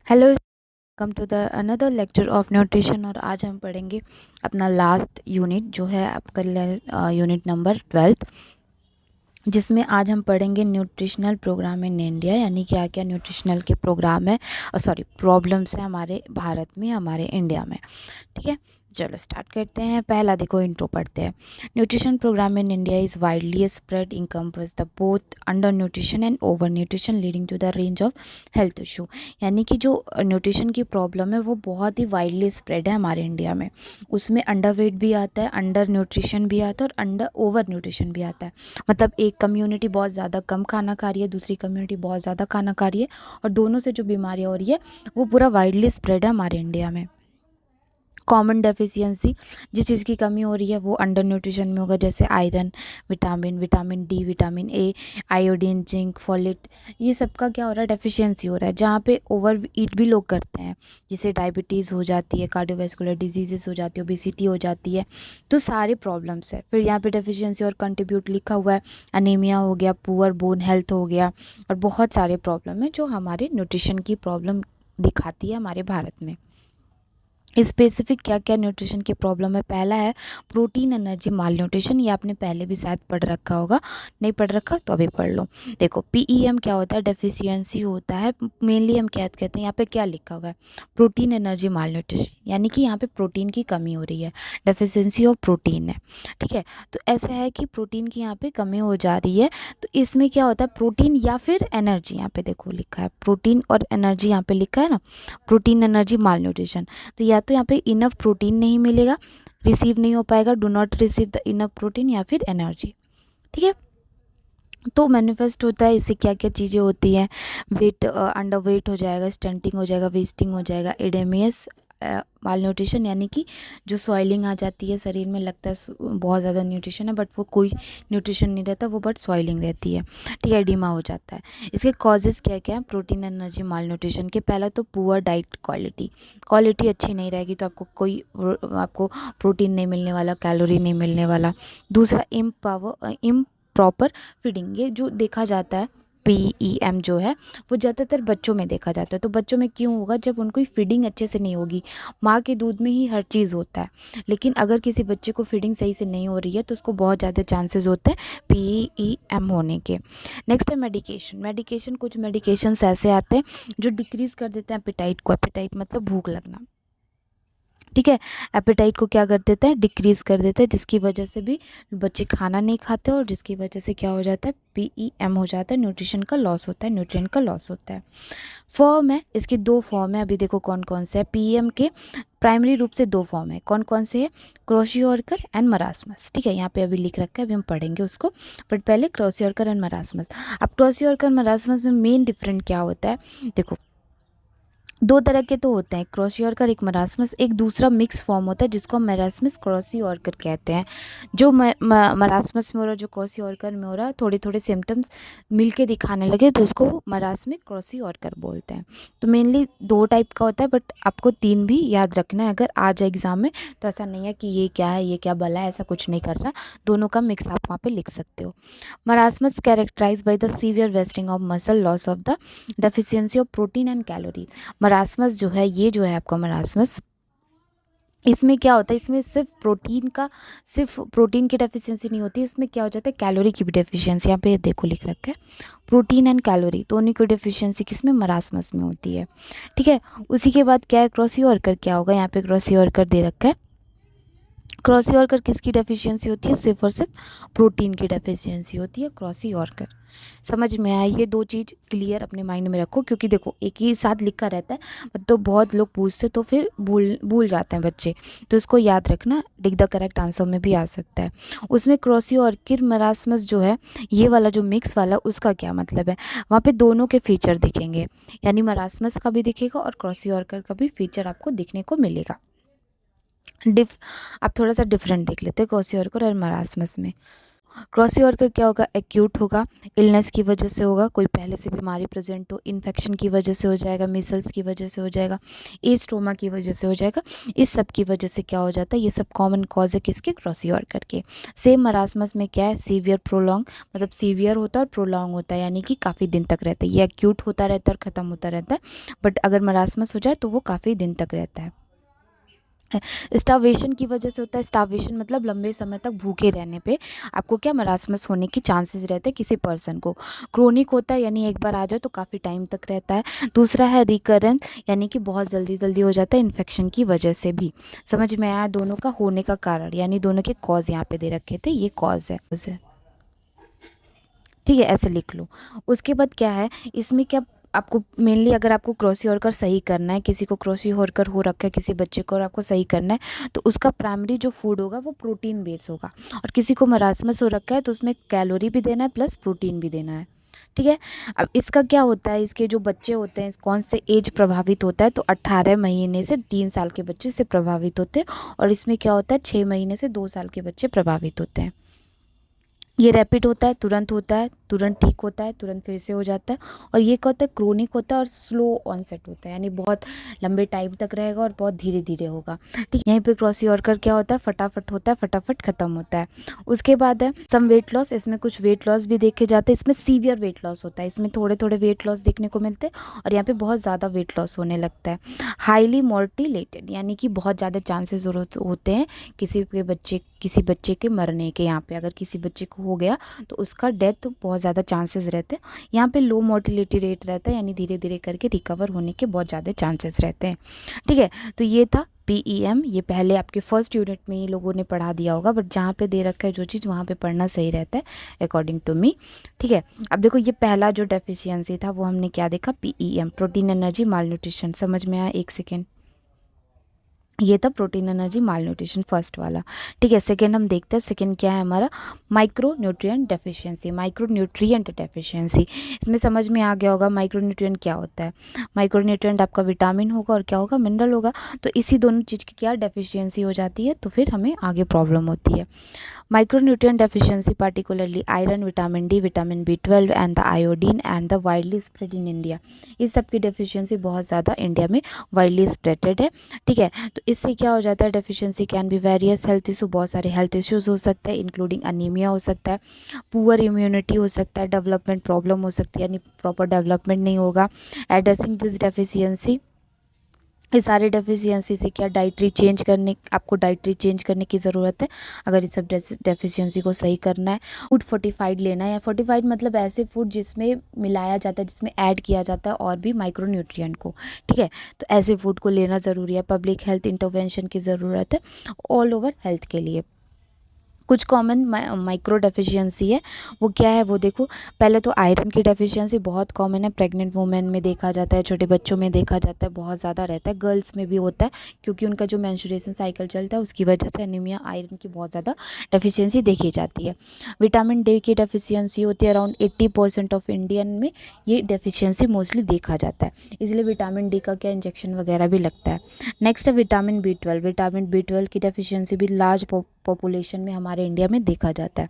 Hello, welcome to the another lecture of nutrition. और आज हम पढ़ेंगे अपना लास्ट यूनिट जो है आपका यूनिट नंबर 12, जिसमें आज हम पढ़ेंगे न्यूट्रिशनल प्रोग्राम इन इंडिया, यानी क्या क्या न्यूट्रिशनल के प्रोग्राम है प्रॉब्लम्स है हमारे भारत में, हमारे इंडिया में। ठीक है, चलो स्टार्ट करते हैं। पहला देखो, इंट्रो पढ़ते हैं। Nutrition program in India is widely spread encompass the both under nutrition and over nutrition leading to the range of health issue. यानी कि जो न्यूट्रिशन की प्रॉब्लम है वो बहुत ही वाइडली स्प्रेड है हमारे इंडिया में। उसमें अंडर वेट भी आता है, अंडर न्यूट्रिशन भी आता है और अंडर ओवर न्यूट्रिशन भी आता है। मतलब एक कम्युनिटी बहुत ज़्यादा कम खाना खा रही है, दूसरी कम्युनिटी बहुत ज़्यादा खाना खा रही है, और दोनों से जो बीमारियाँ हो रही है वो पूरा वाइडली स्प्रेड है हमारे इंडिया में। कॉमन डेफिशिएंसी, जिस चीज़ की कमी हो रही है वो अंडर न्यूट्रिशन में होगा, जैसे iron, vitamin D, vitamin A, iodine, zinc, folate, ये सब का क्या हो रहा है, डेफिशिएंसी हो रहा है। जहाँ पे ओवर ईट भी लोग करते हैं, जिससे डायबिटीज़ हो जाती है, कार्डियोवैस्कुलर डिजीजेस हो जाती है, ओबेसिटी हो जाती है, तो सारे प्रॉब्लम्स है। फिर यहाँ पे डेफिशिएंसी और कंट्रीब्यूट लिखा हुआ है, अनीमिया हो गया, पुअर बोन हेल्थ हो गया, और बहुत सारे प्रॉब्लम है जो हमारे न्यूट्रिशन की प्रॉब्लम दिखाती है हमारे भारत में। स्पेसिफिक क्या क्या न्यूट्रिशन की प्रॉब्लम है। पहला है प्रोटीन एनर्जी माल न्यूट्रिशन। ये आपने पहले भी शायद पढ़ रखा होगा, नहीं पढ़ रखा तो अभी पढ़ लो। देखो पीईएम क्या होता है, डेफिशिएंसी होता है। मेनली हम क्या कहते हैं, यहाँ पे क्या लिखा हुआ है, प्रोटीन एनर्जी माल न्यूट्रिशन, यानी कि यहाँ पे प्रोटीन की कमी हो रही है, डेफिशिएंसी ऑफ प्रोटीन है। ठीक है, तो ऐसा है कि प्रोटीन की यहाँ पे कमी हो जा रही है। तो इसमें क्या होता है, प्रोटीन या फिर एनर्जी, यहाँ पे देखो लिखा है प्रोटीन और एनर्जी, यहाँ पे लिखा है ना, प्रोटीन एनर्जी माल न्यूट्रिशन। तो या तो यहाँ पे इनफ प्रोटीन नहीं मिलेगा, रिसीव नहीं हो पाएगा, do not receive the enough protein या फिर एनर्जी। ठीक है, तो मैनिफेस्ट होता है, इससे क्या क्या चीज़ें होती हैं, वेट, अंडर वेट हो जाएगा, स्टंटिंग हो जाएगा, वेस्टिंग हो जाएगा, एडेमियस माल न्यूट्रिशन, यानी कि जो सॉइलिंग आ जाती है शरीर में, लगता है बहुत ज़्यादा न्यूट्रिशन है बट वो कोई न्यूट्रिशन नहीं रहता, वो बट सॉइलिंग रहती है। ठीक है, एडिमा हो जाता है। इसके कॉजेज़ क्या क्या हैं प्रोटीन एनर्जी माल न्यूट्रिशन के। पहला तो पुअर डाइट क्वालिटी, क्वालिटी अच्छी नहीं रहेगी तो आपको प्रोटीन नहीं मिलने वाला, कैलोरी नहीं मिलने वाला। दूसरा प्रॉपर फीडिंग, ये जो देखा जाता है पीईएम जो है वो ज़्यादातर बच्चों में देखा जाता है। तो बच्चों में क्यों होगा, जब उनको फीडिंग अच्छे से नहीं होगी। माँ के दूध में ही हर चीज़ होता है, लेकिन अगर किसी बच्चे को फीडिंग सही से नहीं हो रही है तो उसको बहुत ज़्यादा चांसेस होते हैं पीईएम होने के। नेक्स्ट है मेडिकेशन। कुछ मेडिकेशंस ऐसे आते हैं जो डिक्रीज़ कर देते हैं एपेटाइट को। एपेटाइट मतलब भूख लगना। ठीक है, एपेटाइट को क्या कर देता है, डिक्रीज़ कर देता है, जिसकी वजह से भी बच्चे खाना नहीं खाते और जिसकी वजह से क्या हो जाता है, पीईएम हो जाता है, न्यूट्रिशन का लॉस होता है, न्यूट्रिएंट का लॉस होता है। फॉर्म है इसके, दो फॉर्म है। अभी देखो कौन कौन से है पीईएम के। प्राइमरी रूप से दो फॉर्म है, कौन कौन से है, क्रोशियोरकर एंड मरासमस। ठीक है, यहाँ पे अभी लिख रखा है, अभी हम पढ़ेंगे उसको, बट पहले क्रोशियोरकर एंड मरासमस। अब क्रोशियोरकर मरासमस में मेन डिफरेंट क्या होता है, देखो दो तरह के तो होते हैं, क्रोशियोरकर, एक मरासमस। एक दूसरा मिक्स फॉर्म होता है जिसको हम मरासमस क्रोशियोरकर कहते हैं। जो मरासमस में हो रहा है, जो क्रोशियोरकर में हो रहा है, थोड़े थोड़े सिम्टम्स मिलके दिखाने लगे तो उसको मरासमिक क्रोशियोरकर बोलते हैं। तो मेनली दो टाइप का होता है, बट आपको तीन भी याद रखना है अगर आ जाए एग्जाम में। तो ऐसा नहीं है कि ये क्या है ये क्या भला है, ऐसा कुछ नहीं कर रहा, दोनों का मिक्स आप वहाँ पे लिख सकते हो। Marasmus characterize by the severe wasting of muscle, loss of the deficiency of protein and calorie. Marasmus जो है, ये जो है आपका मरासमस, इसमें क्या होता है, इसमें सिर्फ प्रोटीन की डेफिशिएंसी नहीं होती, इसमें क्या हो जाता है, कैलोरी की भी डेफिशिएंसी। यहाँ पे देखो लिख रखा है प्रोटीन एंड कैलोरी दोनों की डेफिशिएंसी किसमें, मरासमस में होती है। ठीक है, उसी के बाद क्या है, क्रोशियोरकर क्या होगा, यहाँ पे क्रोशियोरकर दे रखा है। क्रोशियोरकर किसकी डेफिशिएंसी होती है, सिर्फ और सिर्फ प्रोटीन की डेफिशिएंसी होती है क्रोशियोरकर। समझ में आया, ये दो चीज़ क्लियर अपने माइंड में रखो, क्योंकि देखो एक ही साथ लिखा रहता है तो बहुत लोग पूछते तो फिर भूल जाते हैं बच्चे, तो इसको याद रखना, डिक द करेक्ट आंसर में भी आ सकता है। उसमें क्रोशियोरकर मरासमस जो है, ये वाला जो मिक्स वाला, उसका क्या मतलब है, वहाँ पे दोनों के फीचर दिखेंगे, यानी मरासमस का भी दिखेगा और क्रोशियोरकर का भी फीचर आपको दिखने को मिलेगा। अब थोड़ा सा डिफरेंट देख लेते हैं क्रोशियोरकर और मरासमस में। क्रॉसी ऑर्कर क्या होगा, एक्यूट होगा, इलनेस की वजह से होगा, कोई पहले से बीमारी प्रेजेंट हो, इन्फेक्शन की वजह से हो जाएगा, मिसल्स की वजह से हो जाएगा, एस्टोमा की वजह से हो जाएगा। इस सब की वजह से क्या हो जाता है, ये सब कॉमन कॉज है किसके, क्रॉसी ऑर्कर के। सेम मरासमस में क्या है, सीवियर प्रोलॉन्ग, मतलब सीवियर होता है और प्रोलॉन्ग होता है, यानी कि काफ़ी दिन तक रहता है। ये एक्यूट होता रहता है और ख़त्म होता रहता है, बट अगर मरासमस हो जाए तो वो काफ़ी दिन तक रहता है। स्टार्वेशन की वजह से होता है, स्टार्वेशन मतलब लंबे समय तक भूखे रहने पे आपको क्या, मरासमस होने के चांसेस रहते हैं किसी पर्सन को। क्रोनिक होता है, यानी एक बार आ जाए तो काफ़ी टाइम तक रहता है। दूसरा है रिकरेंस, यानी कि बहुत जल्दी जल्दी हो जाता है इन्फेक्शन की वजह से भी। समझ में आया दोनों का होने का कारण, यानी दोनों के कॉज यहाँ पे दे रखे थे, ये कॉज है, ठीक है, ऐसे लिख लो। उसके बाद क्या है इसमें, क्या आपको मेनली अगर आपको क्रॉसी ऑर्कर सही करना है, किसी को क्रॉसी ऑर्कर हो रखा है किसी बच्चे को और आपको सही करना है, तो उसका प्राइमरी जो फूड होगा वो प्रोटीन बेस होगा। और किसी को मरासमस हो रखा है तो उसमें कैलोरी भी देना है प्लस प्रोटीन भी देना है, ठीक है। अब इसका क्या होता है, इसके जो बच्चे होते हैं कौन से एज प्रभावित होता है, तो 18 महीने से 3 साल के बच्चे से प्रभावित होते हैं। और इसमें क्या होता है, 6 महीने से 2 साल के बच्चे प्रभावित होते हैं। ये रैपिड होता है, तुरंत होता है, तुरंत ठीक होता है, तुरंत फिर से हो जाता है। और ये क्या होता है, क्रोनिक होता है और स्लो ऑनसेट होता है, यानी बहुत लंबे टाइम तक रहेगा और बहुत धीरे धीरे होगा, ठीक। यहीं पे क्रॉसी ऑर्कर क्या होता है, फटाफट होता है, फटाफट खत्म होता है। उसके बाद है सम वेट लॉस, इसमें कुछ वेट लॉस भी देखे जाते हैं। इसमें सीवियर वेट लॉस होता है, इसमें थोड़े थोड़े वेट लॉस देखने को मिलते हैं और यहाँ पे बहुत ज़्यादा वेट लॉस होने लगता है। हाईली मोर्टिलेटेड, यानी कि बहुत ज़्यादा चांसेस होते हैं किसी बच्चे के मरने के। यहाँ पे अगर किसी बच्चे को हो गया तो उसका डेथ बहुत ज़्यादा चांसेस रहते हैं। यहाँ पे लो मोर्टिलिटी रेट रहता है, यानी धीरे धीरे करके रिकवर होने के बहुत ज़्यादा चांसेस रहते हैं, ठीक है। तो ये था PEM, ये पहले आपके फर्स्ट यूनिट में ही लोगों ने पढ़ा दिया होगा, बट जहाँ पे दे रखा है जो चीज़ वहाँ पे पढ़ना सही रहता है अकॉर्डिंग टू मी, ठीक है। अब देखो ये पहला जो डेफिशिएंसी था वो हमने क्या देखा, PEM, प्रोटीन एनर्जी माल न्यूट्रिशन। समझ में आया, एक सेकेंड, ये था प्रोटीन एनर्जी माल न्यूट्रिशन फर्स्ट वाला, ठीक है। सेकंड हम देखते हैं, सेकंड क्या है हमारा, micro nutrient deficiency, micro nutrient deficiency. इसमें समझ में आ गया होगा माइक्रो न्यूट्रिएंट क्या होता है। माइक्रो न्यूट्रिएंट आपका विटामिन होगा और क्या होगा, मिनरल होगा। तो इसी दोनों चीज़ की क्या डेफिशिएंसी हो जाती है तो फिर हमें आगे प्रॉब्लम होती है। Micronutrient deficiency, particularly iron, vitamin D, vitamin B12 and the iodine and the widely spread in India। इस सब की डेफिशिएंसी बहुत ज़्यादा इंडिया में वाइडली स्प्रेडेड है, ठीक है। तो इससे क्या हो जाता है, deficiency can be various health issue, बहुत सारे हेल्थ इश्यूज हो सकते हैं, इंक्लूडिंग अनीमिया हो सकता है, पुअर इम्यूनिटी हो सकता है, डेवलपमेंट प्रॉब्लम हो सकती है, यानी प्रॉपर डेवलपमेंट नहीं होगा। एड्रेसिंग दिस डेफिशिएंसी, ये सारे डेफिशिएंसी से क्या, आपको डाइटरी चेंज करने की ज़रूरत है अगर इस सब डेफिशिएंसी को सही करना है। फूड फोर्टिफाइड लेना है, फोर्टिफाइड मतलब ऐसे फूड जिसमें मिलाया जाता है, जिसमें ऐड किया जाता है और भी माइक्रो न्यूट्रिएंट को, ठीक है। तो ऐसे फूड को लेना ज़रूरी है। पब्लिक हेल्थ इंटरवेंशन की ज़रूरत है ऑल ओवर हेल्थ के लिए। कुछ कॉमन माइक्रो डेफिशिएंसी है, वो क्या है वो देखो। पहले तो आयरन की डेफिशिएंसी बहुत कॉमन है, प्रेग्नेंट वुमेन में देखा जाता है, छोटे बच्चों में देखा जाता है, बहुत ज़्यादा रहता है, गर्ल्स में भी होता है क्योंकि उनका जो मेंस्ट्रुएशन साइकिल चलता है उसकी वजह से एनीमिया, आयरन की बहुत ज़्यादा डेफिशिएंसी देखी जाती है। विटामिन डी की डेफिशिएंसी होती है, अराउंड 80% ऑफ इंडियन में ये डेफिशिएंसी मोस्टली देखा जाता है, इसलिए विटामिन डी का क्या इंजेक्शन वगैरह भी लगता है। नेक्स्ट है विटामिन B12, विटामिन B12 की डेफिशिएंसी भी लार्ज पॉपुलेशन में हमारे इंडिया में देखा जाता है।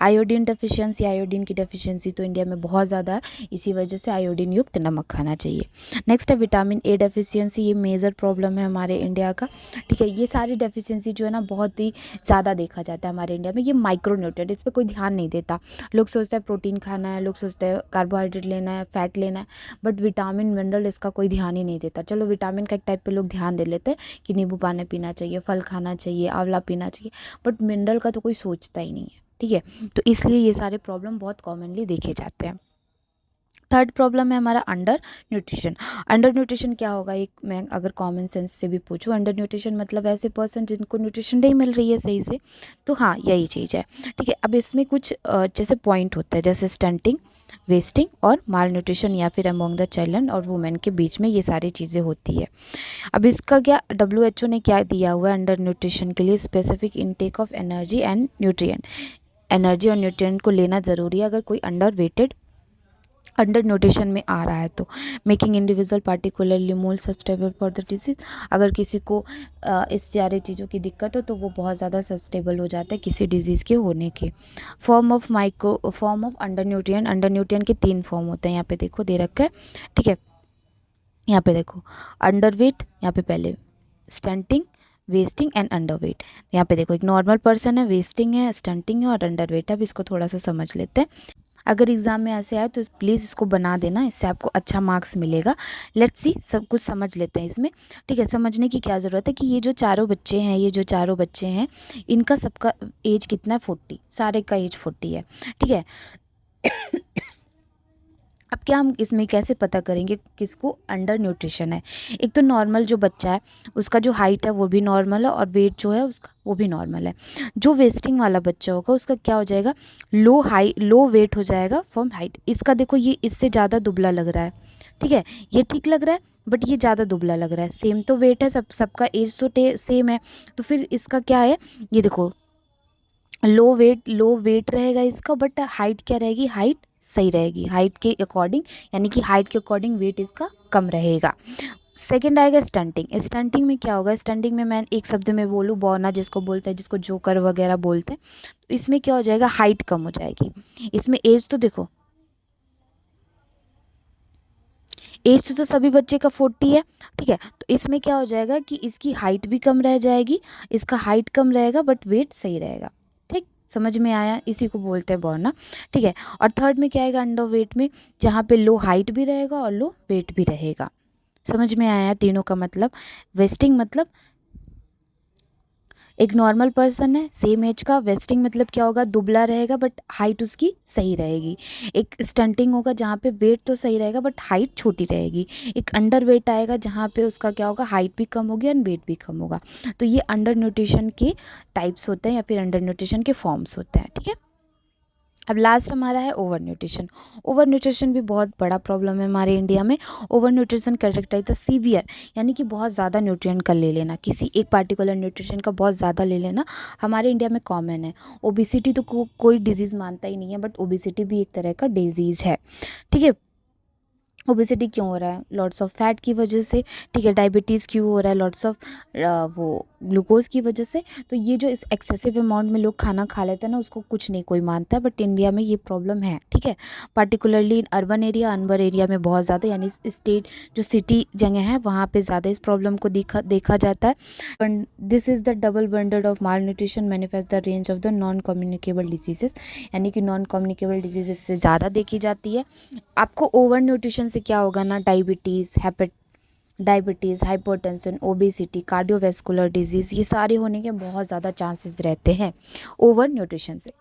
आयोडीन डेफिशिएंसी, आयोडीन की डेफिशिएंसी तो इंडिया में बहुत ज़्यादा है, इसी वजह से आयोडीन युक्त नमक खाना चाहिए। नेक्स्ट है विटामिन ए डेफिशिएंसी, ये मेजर प्रॉब्लम है हमारे इंडिया का, ठीक है। ये सारी डेफिशिएंसी जो है ना बहुत ही ज़्यादा देखा जाता है हमारे इंडिया में। ये माइक्रो न्यूट्रिएंट, इस पर कोई ध्यान नहीं देता, लोग सोचते हैं प्रोटीन खाना है, लोग सोचते हैं कार्बोहाइड्रेट लेना है, फैट लेना है, बट विटामिन मिनरल इसका कोई ध्यान ही नहीं देता। चलो विटामिन का एक टाइप पे लोग ध्यान दे लेते हैं कि नींबू पानी पीना चाहिए, फल खाना चाहिए, आंवला पीना चाहिए, बट मिनरल का तो कोई सोचता ही नहीं है, ठीक है। तो इसलिए ये सारे प्रॉब्लम बहुत कॉमनली देखे जाते हैं। थर्ड प्रॉब्लम है हमारा अंडर न्यूट्रिशन। अंडर न्यूट्रिशन क्या होगा, एक मैं अगर कॉमन सेंस से भी पूछूं, अंडर न्यूट्रिशन मतलब ऐसे पर्सन जिनको न्यूट्रिशन नहीं मिल रही है सही से, तो हाँ यही चीज़ है, ठीक है। अब इसमें कुछ जैसे पॉइंट होता है, जैसे स्टंटिंग, वेस्टिंग और माल न्यूट्रिशन, या फिर अमोंग द चाइल्ड और वुमेन के बीच में ये सारी चीज़ें होती है। अब इसका क्या WHO ने क्या दिया हुआ है अंडर न्यूट्रिशन के लिए, specific intake of energy and nutrient, energy और न्यूट्रिएंट को लेना ज़रूरी है अगर कोई अंडर वेटेड अंडर न्यूट्रिशन में आ रहा है तो making individual particularly more sustainable for the disease. अगर किसी को इस सारी चीज़ों की दिक्कत हो तो वो बहुत ज़्यादा सस्टेबल हो जाता है किसी डिजीज़ के होने के। फॉर्म ऑफ अंडर न्यूट्रिएंट के 3 फॉर्म होते हैं, यहाँ पे देखो दे रखा है, ठीक है। यहाँ पे देखो अंडर वेट, यहाँ पे पहले stunting, wasting and under weight. यहाँ पे देखो एक नॉर्मल पर्सन है, वेस्टिंग है, स्टंटिंग है और अंडर वेट है। अब इसको थोड़ा सा समझ लेते हैं। अगर एग्ज़ाम में ऐसे आए तो प्लीज़ इसको बना देना, इससे आपको अच्छा मार्क्स मिलेगा। लेट्स सी, सब कुछ समझ लेते हैं इसमें, ठीक है। समझने की क्या ज़रूरत है कि ये जो चारों बच्चे हैं इनका सबका एज कितना है, 40, सारे का एज 40 है, ठीक है। अब क्या हम इसमें कैसे पता करेंगे किसको अंडर न्यूट्रिशन है। एक तो नॉर्मल जो बच्चा है उसका जो हाइट है वो भी नॉर्मल है और वेट जो है उसका वो भी नॉर्मल है। जो वेस्टिंग वाला बच्चा होगा उसका क्या हो जाएगा, लो वेट हो जाएगा फ्रॉम हाइट। इसका देखो ये इससे ज़्यादा दुबला लग रहा है, ठीक है। ये ठीक लग रहा है बट ये ज़्यादा दुबला लग रहा है। सेम तो वेट है, सबका एज तो सेम है, तो फिर इसका क्या है, ये देखो लो वेट रहेगा इसका, बट हाइट क्या रहेगी, हाइट सही रहेगी, हाइट के अकॉर्डिंग, यानी कि हाइट के अकॉर्डिंग वेट इसका कम रहेगा। सेकंड आएगा स्टंटिंग। स्टंटिंग में क्या होगा, स्टंटिंग में मैं एक शब्द में बोलूँ, बौना जिसको बोलते हैं, जिसको जोकर वगैरह बोलते हैं, तो इसमें क्या हो जाएगा, हाइट कम हो जाएगी। इसमें एज तो देखो, एज तो सभी बच्चे का 40 है, ठीक है। तो इसमें क्या हो जाएगा कि इसकी हाइट भी कम रह जाएगी, इसका हाइट कम रहेगा बट वेट सही रहेगा, ठीक। समझ में आया, इसी को बोलते हैं बौना, ठीक है। और थर्ड में क्या आएगा, अंडर वेट में, जहाँ पे लो हाइट भी रहेगा और लो वेट भी रहेगा। समझ में आया तीनों का मतलब। वेस्टिंग मतलब एक नॉर्मल पर्सन है सेम एज का, वेस्टिंग मतलब क्या होगा, दुबला रहेगा बट हाइट उसकी सही रहेगी। एक स्टंटिंग होगा जहाँ पे वेट तो सही रहेगा बट हाइट छोटी रहेगी। एक अंडर वेट आएगा जहाँ पे उसका क्या होगा, हाइट भी कम होगी एंड वेट भी कम होगा। तो ये अंडर न्यूट्रिशन के टाइप्स होते हैं या फिर अंडर न्यूट्रिशन के फॉर्म्स होते हैं, ठीक है। अब लास्ट हमारा है ओवर न्यूट्रिशन। ओवर न्यूट्रिशन भी बहुत बड़ा प्रॉब्लम है हमारे इंडिया में। Over nutrition characterize the severe, यानी कि बहुत ज़्यादा न्यूट्रिएंट का ले लेना, किसी एक पार्टिकुलर न्यूट्रिशन का बहुत ज़्यादा ले लेना हमारे इंडिया में कॉमन है। ओबिसिटी तो कोई डिजीज़ मानता ही नहीं है, बट ओबिसिटी भी एक तरह का डिजीज़ है, ठीक है। ओबेसिटी क्यों हो रहा है, लॉट्स ऑफ फैट की वजह से, ठीक है। डायबिटीज़ क्यों हो रहा है, लॉट्स ऑफ वो ग्लूकोज की वजह से। तो ये जो इस एक्सेसिव अमाउंट में लोग खाना खा लेते हैं ना, उसको कुछ नहीं कोई मानता है, बट इंडिया में ये प्रॉब्लम है, ठीक है। पार्टिकुलरली इन अर्बन एरिया में बहुत ज़्यादा, यानी स्टेट जो सिटी जगह है वहाँ पे ज़्यादा इस प्रॉब्लम को देखा जाता है। This is the double bundle of mall nutrition manifest the range of the non communicable diseases, यानी कि नॉन कम्युनिकेबल डिजीजेस से ज़्यादा देखी जाती है। आपको ओवर न्यूट्रिशन से क्या होगा ना, diabetes, hypertension, obesity, cardiovascular disease, ये सारे होने के बहुत ज़्यादा चांसेस रहते हैं ओवर न्यूट्रिशन से।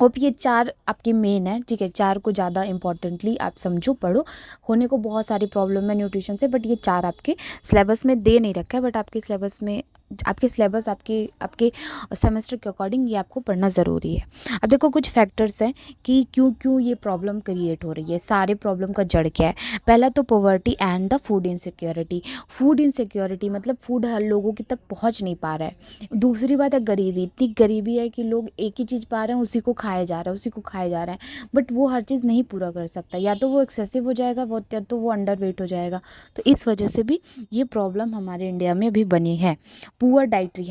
अब ये 4 आपके मेन है, ठीक है। 4 को ज़्यादा इंपॉर्टेंटली आप समझो, पढ़ो। होने को बहुत सारी प्रॉब्लम है न्यूट्रिशन से, बट ये 4 आपके सिलेबस में दे नहीं रखा है, बट आपके सिलेबस आपके सेमेस्टर के अकॉर्डिंग ये आपको पढ़ना ज़रूरी है। अब देखो कुछ फैक्टर्स हैं कि क्यों ये प्रॉब्लम क्रिएट हो रही है, सारे प्रॉब्लम का जड़ क्या है। पहला तो poverty and the food insecurity. Food insecurity मतलब फूड हर लोगों की तक पहुंच नहीं पा रहा है। दूसरी बात है गरीबी, इतनी गरीबी है कि लोग एक ही चीज़ पा रहे हैं, उसी को खाया जा रहा है, बट वो हर चीज़ नहीं पूरा कर सकता, या तो वो एक्सेसिव हो जाएगा या तो वो अंडर वेट हो जाएगा। तो इस वजह से भी ये प्रॉब्लम हमारे इंडिया में अभी बनी है। पुअर डाइटरी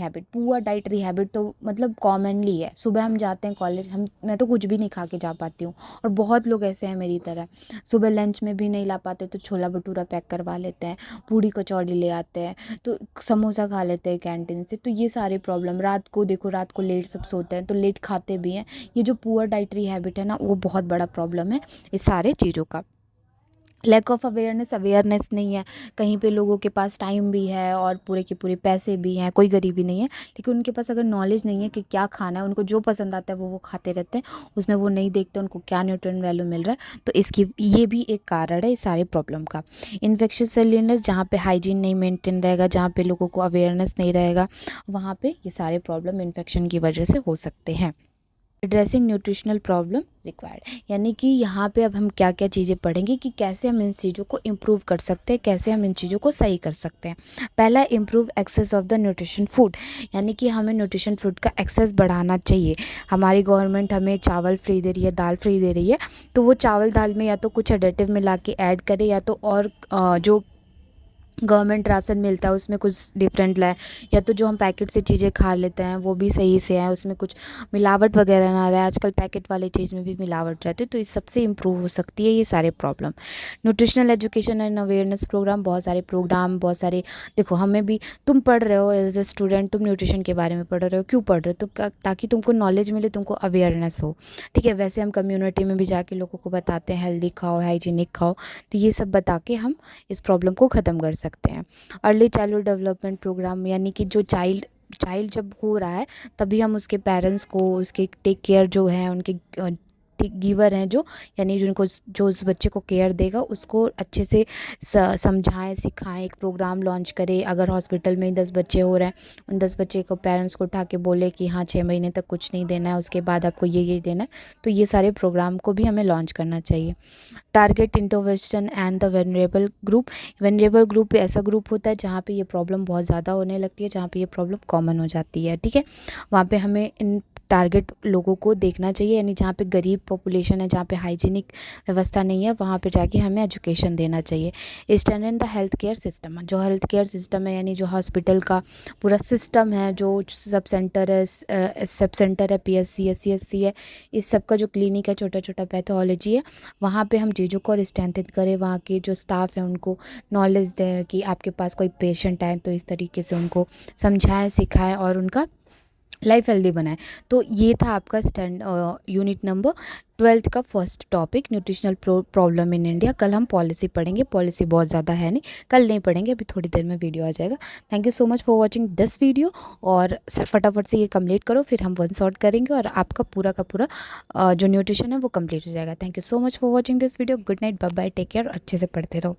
हैबिट तो मतलब कॉमनली है। सुबह हम जाते हैं कॉलेज, मैं तो कुछ भी नहीं खा के जा पाती हूँ, और बहुत लोग ऐसे हैं मेरी तरह, सुबह लंच में भी नहीं ला पाते तो छोला भटूरा पैक करवा लेते हैं, पूड़ी कचौड़ी ले आते हैं, तो समोसा खा लेते हैं कैंटीन से। तो ये सारे प्रॉब्लम, रात को लेट सब सोते हैं तो लेट खाते भी हैं। ये जो पुअर डाइटरी हैबिट है ना, वो बहुत बड़ा प्रॉब्लम है इस सारे चीज़ों का। लैक ऑफ अवेयरनेस नहीं है, कहीं पे लोगों के पास टाइम भी है और पूरे के पूरे पैसे भी हैं, कोई गरीबी नहीं है, लेकिन उनके पास अगर नॉलेज नहीं है कि क्या खाना है, उनको जो पसंद आता है वो खाते रहते हैं, उसमें वो नहीं देखते उनको क्या न्यूट्रिएंट वैल्यू मिल रहा है। तो इसकी ये भी एक कारण है इस सारे प्रॉब्लम का। इन्फेक्शियस इलनेस, जहाँ पे हाइजीन नहीं मेंटेन रहेगा, जहाँ पे लोगों को अवेयरनेस नहीं रहेगा, वहाँ पे ये सारे प्रॉब्लम इन्फेक्शन की वजह से हो सकते हैं। एड्रेसिंग न्यूट्रिशनल प्रॉब्लम रिक्वायर्ड, यानी कि यहाँ पे अब हम क्या क्या चीज़ें पढ़ेंगे कि कैसे हम इन चीज़ों को इम्प्रूव कर सकते हैं, कैसे हम इन चीज़ों को सही कर सकते हैं। पहला, improve access of the nutrition food, यानी कि हमें न्यूट्रिशन फूड का एक्सेस बढ़ाना चाहिए। हमारी गवर्नमेंट हमें चावल फ्री दे रही है, दाल फ्री दे रही है, तो वो चावल दाल में या तो कुछ एडिटिव मिला के ऐड करे, या तो और जो गवर्नमेंट राशन मिलता है उसमें कुछ डिफरेंट लाए, या तो जो हम पैकेट से चीज़ें खा लेते हैं वो भी सही से आए, उसमें कुछ मिलावट वगैरह ना रहे। आजकल पैकेट वाली चीज़ में भी मिलावट रहती है, तो इस सबसे इम्प्रूव हो सकती है ये सारे problem. Nutritional education and awareness program, बहुत सारे प्रोग्राम, बहुत सारे, देखो हमें भी, तुम पढ़ रहे हो एज ए स्टूडेंट, तुम न्यूट्रिशन के बारे में पढ़ रहे हो, क्यों पढ़ रहे हो? तो ताकि तुमको नॉलेज मिले, तुमको अवेयरनेस हो, ठीक है। वैसे हम कम्युनिटी में भी जाके लोगों को बताते हैं हेल्दी खाओ, हाइजीनिक खाओ, तो ये सब बता के हम इस प्रॉब्लम को ख़त्म कर सकते हैं। अर्ली चाइल्डहुड डेवलपमेंट प्रोग्राम, यानी कि जो चाइल्ड जब हो रहा है तभी हम उसके पेरेंट्स को, उसके टेक केयर जो है, उनके गिवर हैं जो, यानी जिनको, जो उस बच्चे को केयर देगा उसको अच्छे से समझाएं, सिखाएं, एक प्रोग्राम लॉन्च करें। अगर हॉस्पिटल में 10 बच्चे हो रहे हैं, उन 10 बच्चे को पेरेंट्स को उठा के बोले कि हाँ 6 महीने तक कुछ नहीं देना है, उसके बाद आपको ये देना है, तो ये सारे प्रोग्राम को भी हमें लॉन्च करना चाहिए। Target intervention and the venerable group ऐसा ग्रुप होता है जहाँ पे ये प्रॉब्लम बहुत ज़्यादा होने लगती है, जहाँ पे ये प्रॉब्लम कॉमन हो जाती है, ठीक है। वहाँ पे हमें इन टारगेट लोगों को देखना चाहिए, यानी जहाँ पे गरीब पॉपुलेशन है, जहाँ पे हाइजीनिक व्यवस्था नहीं है, वहाँ पे जाके हमें एजुकेशन देना चाहिए। Strengthen the health care system, जो हेल्थ केयर सिस्टम है, यानी जो हॉस्पिटल का पूरा सिस्टम है, जो सब सेंटर है, PSC है, CSC है, इस सब का जो क्लिनिक है, छोटा छोटा पैथोलॉजी है, वहाँ पे हम चीज़ों को स्ट्रेंथन करें। वहाँ के जो स्टाफ है उनको नॉलेज दें कि आपके पास कोई पेशेंट आए तो इस तरीके से उनको समझाएं, सिखाएं और उनका लाइफ हेल्दी बनाए। तो ये था आपका यूनिट नंबर 12th का first topic, nutritional problem in India. कल हम पॉलिसी पढ़ेंगे, पॉलिसी बहुत ज़्यादा है नहीं, कल नहीं पढ़ेंगे, अभी थोड़ी देर में वीडियो आ जाएगा। Thank you so much for watching this video, और फटाफट से ये कंप्लीट करो, फिर हम वन शॉट करेंगे और आपका पूरा का पूरा जो न्यूट्रिशन है वो कंप्लीट हो जाएगा। Thank you so much for watching this video. Good night, bye bye, take care, अच्छे से पढ़ते रहो।